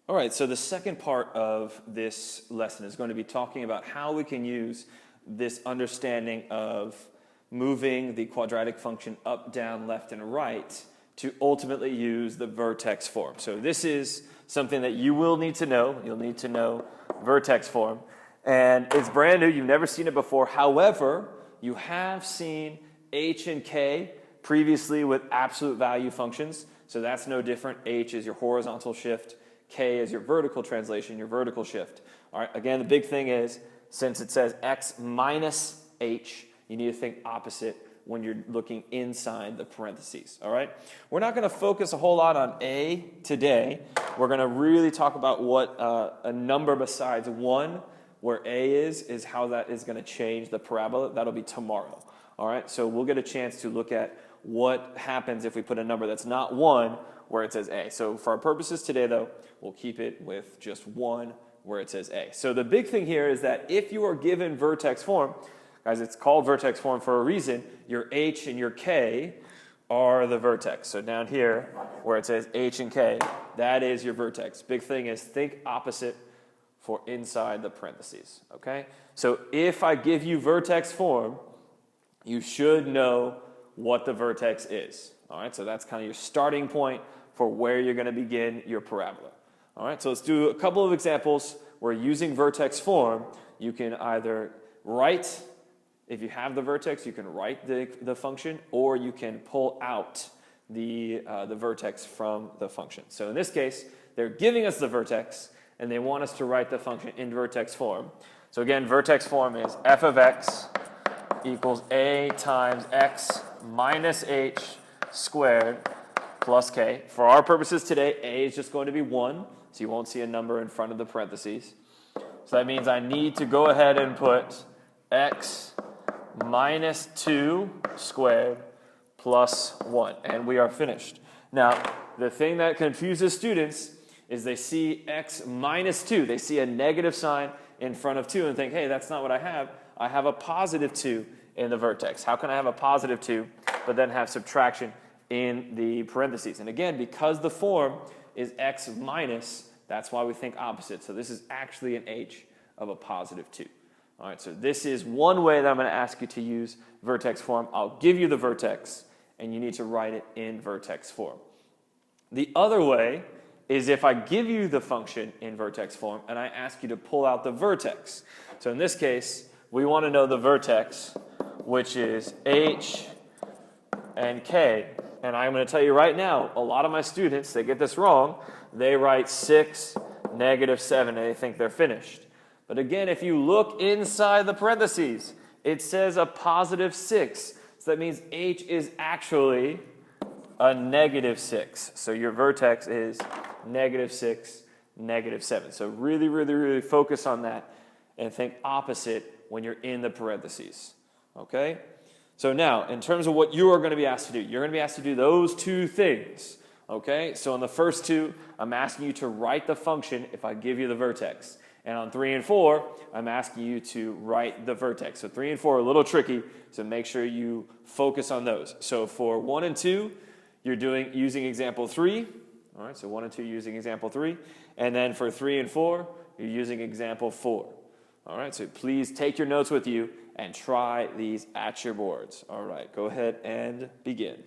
All right, so the second part of this lesson is going to be talking about how we can use this understanding of moving the quadratic function up, down, left, and right to ultimately use the vertex form. So this is something that you will need to know. You'll need to know vertex form. And it's brand new. You've never seen it before. However, you have seen h and k previously with absolute value functions. So that's no different. H is your horizontal shift. K is your vertical translation, your vertical shift. All right, again, the big thing is, since it says x minus h, you need to think opposite when you're looking inside the parentheses, all right? We're not going to focus a whole lot on a today. We're going to really talk about what a number besides 1, where a is how that is going to change the parabola. That'll be tomorrow, all right? So we'll get a chance to look at what happens if we put a number that's not 1 where it says a. So for our purposes today, though, we'll keep it with just 1 where it says a. So the big thing here is that if you are given vertex form, guys, it's called vertex form for a reason. Your h and your k are the vertex. So down here where it says h and k, that is your vertex. Big thing is think opposite for inside the parentheses, okay? So if I give you vertex form, you should know what the vertex is. All right, so that's kind of your starting point for where you're going to begin your parabola. All right, so let's do a couple of examples where using vertex form, you can either write, if you have the vertex, you can write the function, or you can pull out the vertex from the function. So in this case, they're giving us the vertex, and they want us to write the function in vertex form. So again, vertex form is f of x equals a times x minus h squared plus k. For our purposes today, a is just going to be 1, so you won't see a number in front of the parentheses. So that means I need to go ahead and put x minus 2 squared plus 1, and we are finished. Now, the thing that confuses students is they see x minus 2. They see a negative sign in front of 2 and think, hey, that's not what I have. I have a positive 2 in the vertex. How can I have a positive 2 but then have subtraction in the parentheses? And again, because the form is x minus, that's why we think opposite. So this is actually an h of a positive 2. All right, so this is one way that I'm going to ask you to use vertex form. I'll give you the vertex, and you need to write it in vertex form. The other way is if I give you the function in vertex form, and I ask you to pull out the vertex. So in this case, we want to know the vertex, which is h and k. And I'm going to tell you right now, a lot of my students, they get this wrong. They write 6, negative 7, and they think they're finished. But again, if you look inside the parentheses, it says a positive 6. So that means h is actually a negative 6. So your vertex is negative 6, negative 7. So really, really, really focus on that and think opposite when you're in the parentheses. Okay? So now, in terms of what you are going to be asked to do, you're going to be asked to do those two things. Okay? So on the first two, I'm asking you to write the function if I give you the vertex. And on 3 and 4, I'm asking you to write the vertex. So 3 and 4 are a little tricky, so make sure you focus on those. So for 1 and 2, you're using example 3. All right, so 1 and 2 using example 3. And then for 3 and 4, you're using example 4. All right, so please take your notes with you and try these at your boards. All right, go ahead and begin.